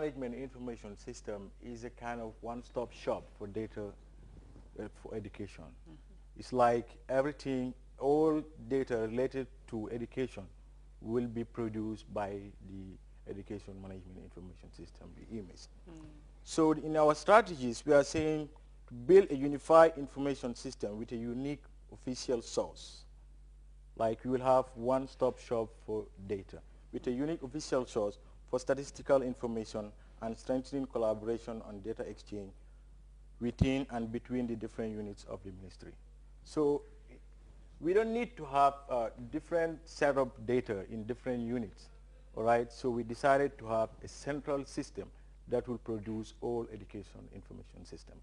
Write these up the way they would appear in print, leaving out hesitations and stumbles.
management information system is a kind of one-stop shop for data for education. It's like everything, all data related to education will be produced by the Education Management Information System, the EMIS. So in our strategies, we are saying to build a unified information system with a unique official source. Like we will have one-stop shop for data with a unique official source for statistical information and strengthening collaboration on data exchange within and between the different units of the ministry. So we don't need to have different set of data in different units, all right? So we decided to have a central system that will produce all education information systems,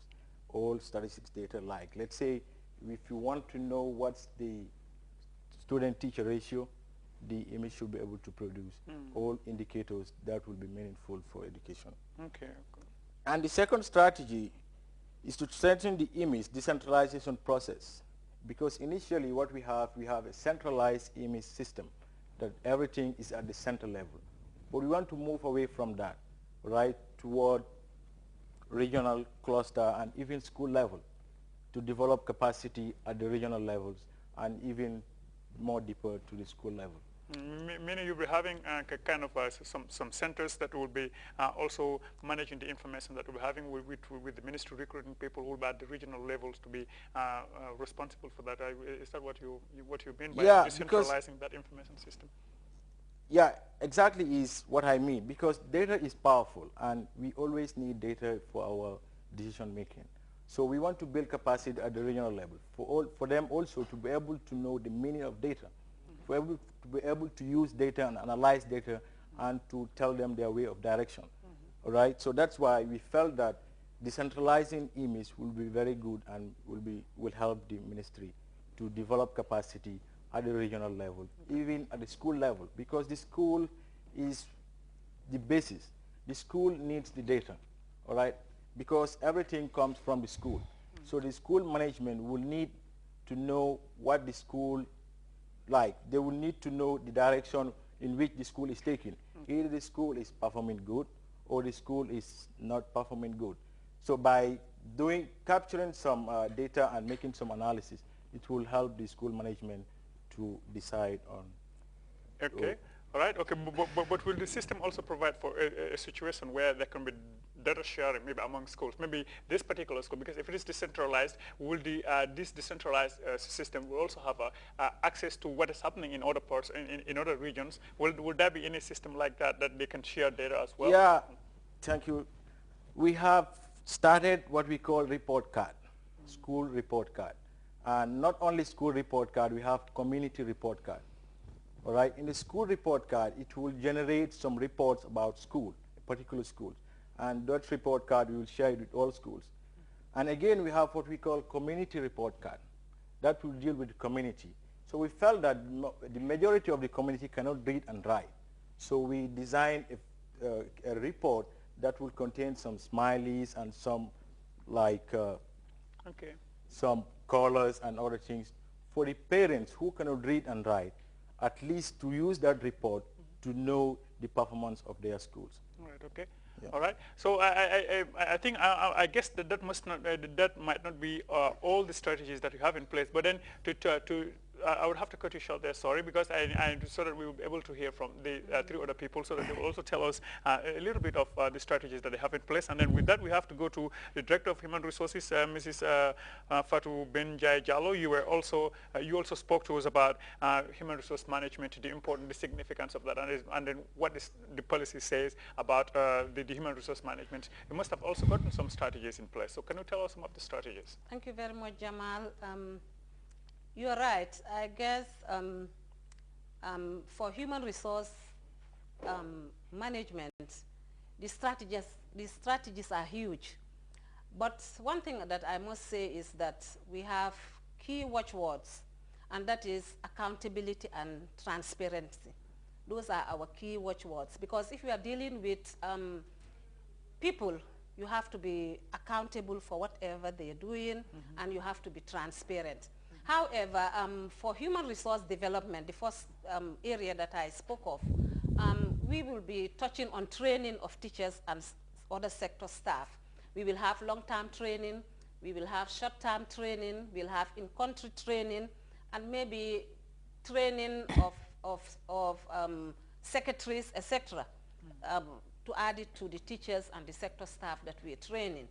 all statistics data. Like, let's say, if you want to know what's the student-teacher ratio, the image should be able to produce all indicators that will be meaningful for education. Okay. And the second strategy is to strengthen the image decentralization process. Because initially what we have a centralized image system that everything is at the center level. But we want to move away from that, right, toward regional cluster and even school level to develop capacity at the regional levels and even more deeper to the school level. Meaning you'll be having kind of some centers that will be also managing the information that we'll be having with the ministry recruiting people who will be at the regional levels to be responsible for that. Is that what you mean by decentralizing that information system? Yeah, exactly is what I mean, because data is powerful and we always need data for our decision making. So we want to build capacity at the regional level for them also to be able to know the meaning of data, to be able to use data and analyze data and to tell them their way of direction. All right, so that's why we felt that decentralizing image will be very good and will help the ministry to develop capacity at the regional level, even at the school level, because the school is the basis. The school needs the data, all right, because everything comes from the school. So the school management will need to know what the school like. They will need to know the direction in which the school is taking. Either the school is performing good or the school is not performing good. So by capturing some data and making some analysis, it will help the school management to decide on. Okay. All right. Okay. But will the system also provide for a situation where there can be data sharing, maybe among schools, maybe this particular school? Because if it is decentralized, will this decentralized system will also have access to what is happening in other parts, in other regions? Will there be any system like that they can share data as well? Yeah. Thank you. We have started what we call report card, school report card. And not only school report card, we have community report card. All right, in the school report card, it will generate some reports about school, a particular school. And that report card, we will share it with all schools. And again, we have what we call community report card. That will deal with the community. So we felt that the majority of the community cannot read and write. So we designed a report that will contain some smileys and some like some colors and other things for the parents who cannot read and write, at least to use that report to know the performance of their schools. All right, okay. Yeah. All right. So I think I guess that might not be all the strategies that you have in place. But then I would have to cut you short there, sorry, because so that we will be able to hear from the three other people, so that they will also tell us a little bit of the strategies that they have in place. And then with that, we have to go to the Director of Human Resources, Mrs. Fatou Benjai Jallo. You also spoke to us about human resource management, the importance, the significance of that, and then what the policy says about the human resource management. You must have also gotten some strategies in place. So can you tell us some of the strategies? Thank you very much, Jamal. You're right. I guess for human resource management, the strategies are huge. But one thing that I must say is that we have key watchwords, and that is accountability and transparency. Those are our key watchwords, because if you are dealing with people, you have to be accountable for whatever they're doing, and you have to be transparent. However, for human resource development, the first area that I spoke of, we will be touching on training of teachers and other sector staff. We will have long-term training, we will have short-term training, we'll have in-country training, and maybe training of secretaries, etc., to add it to the teachers and the sector staff that we are training.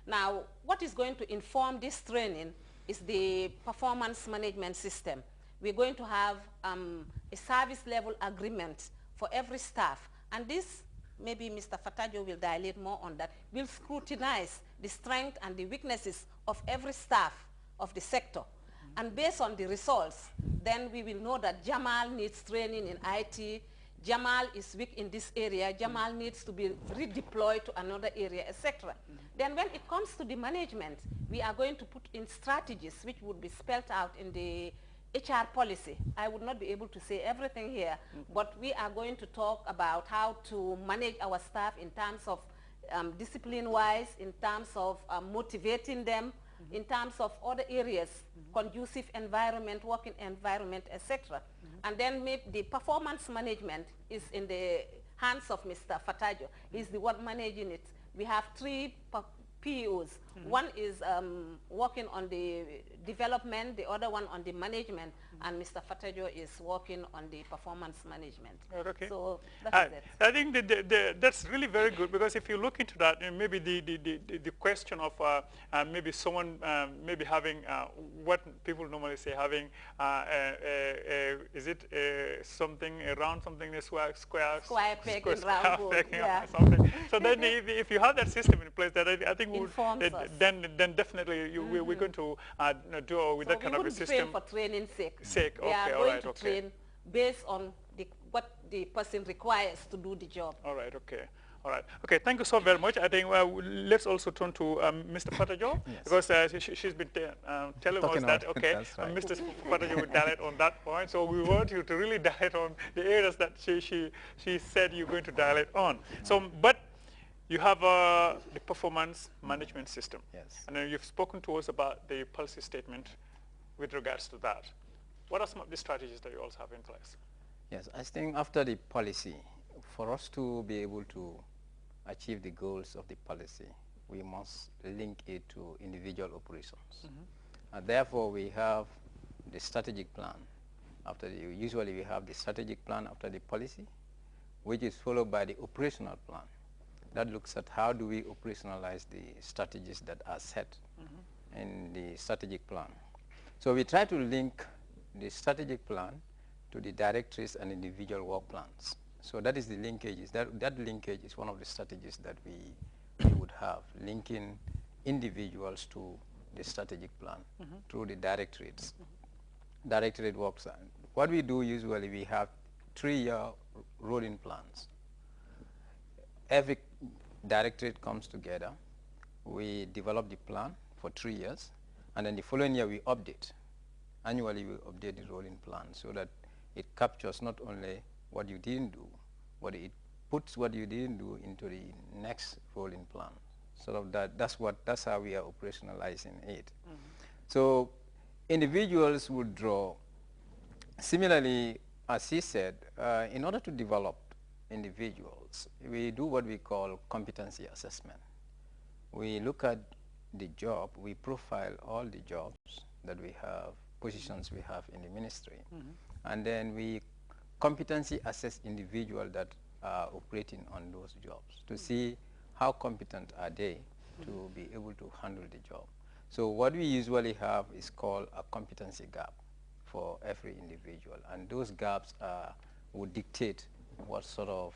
Now, what is going to inform this training is the performance management system. We're going to have a service level agreement for every staff, and this, maybe Mr. Fatajo will dilate more on that, will scrutinize the strength and the weaknesses of every staff of the sector. And based on the results, then we will know that Jamal needs training in IT, Jamal is weak in this area, Jamal needs to be redeployed to another area, etc. Then when it comes to the management, we are going to put in strategies which would be spelled out in the HR policy. I would not be able to say everything here, but we are going to talk about how to manage our staff in terms of discipline-wise, in terms of motivating them, in terms of other areas, conducive environment, working environment, etc. And then maybe the performance management is in the hands of Mr. Fatajo. He's the one managing it. We have 3 POs. One is working on the development, the other one on the management, and Mr. Fatajo is working on the performance management. Okay. So that's it. I think that's really very good, because if you look into that, maybe the question of maybe someone maybe having what people normally say, having is it something around something, a square peg in round hole, yeah. Something. So then if you have that system in place, that I think then definitely we're going to do with that kind of a system. We wouldn't train for training sake. Okay, we are all going right, to okay. train based on what the person requires to do the job. All right, okay. All right. Okay, thank you so very much. I think let's also turn to Mr. Fatajo, yes, because she's been telling us that, okay, right, Mr. Fatajo will dilate on that point. So we want you to really dilate on the areas that she said you're going to dilate on. So, but you have the performance management system. Yes. And then you've spoken to us about the policy statement with regards to that. What are some of the strategies that you also have in place? Yes, I think after the policy, for us to be able to achieve the goals of the policy, we must link it to individual operations. And therefore, we have the strategic plan. Usually we have the strategic plan after the policy, which is followed by the operational plan. That looks at how do we operationalize the strategies that are set in the strategic plan. So we try to link the strategic plan to the directories and individual work plans. So that is the linkages. That linkage is one of the strategies that we would have, linking individuals to the strategic plan through the directorates. Directorate works. What we do usually, we have 3-year rolling plans. Every directorate comes together, we develop the plan for 3 years, and then the following year we update. Annually we update the rolling plan so that it captures not only what you didn't do, but it puts what you didn't do into the next rolling plan. Sort of that's how we are operationalizing it. So individuals would draw. Similarly, as he said, in order to develop individuals, we do what we call competency assessment. We look at the job, we profile all the jobs that we have, positions we have in the ministry, and then we competency assess individuals that are operating on those jobs to see how competent are they to be able to handle the job. So what we usually have is called a competency gap for every individual, and those gaps would dictate what sort of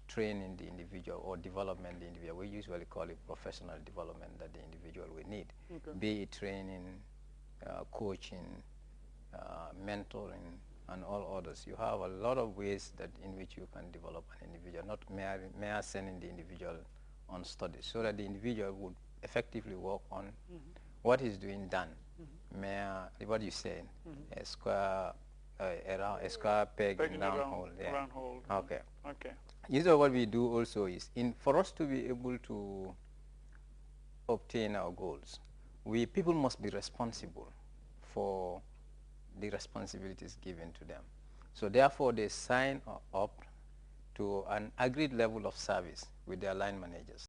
training the individual or development the individual, we usually call it professional development that the individual will need, be it training, coaching, mentoring, and all others. You have a lot of ways that in which you can develop an individual, not mere sending the individual on studies, so that the individual would effectively work on what he's doing done. Mere, what you say, a square peg in round hole. Yeah. Round hole. Okay. Okay. Usually what we do also is, for us to be able to obtain our goals, people must be responsible for the responsibilities given to them. So therefore they sign up to an agreed level of service with their line managers.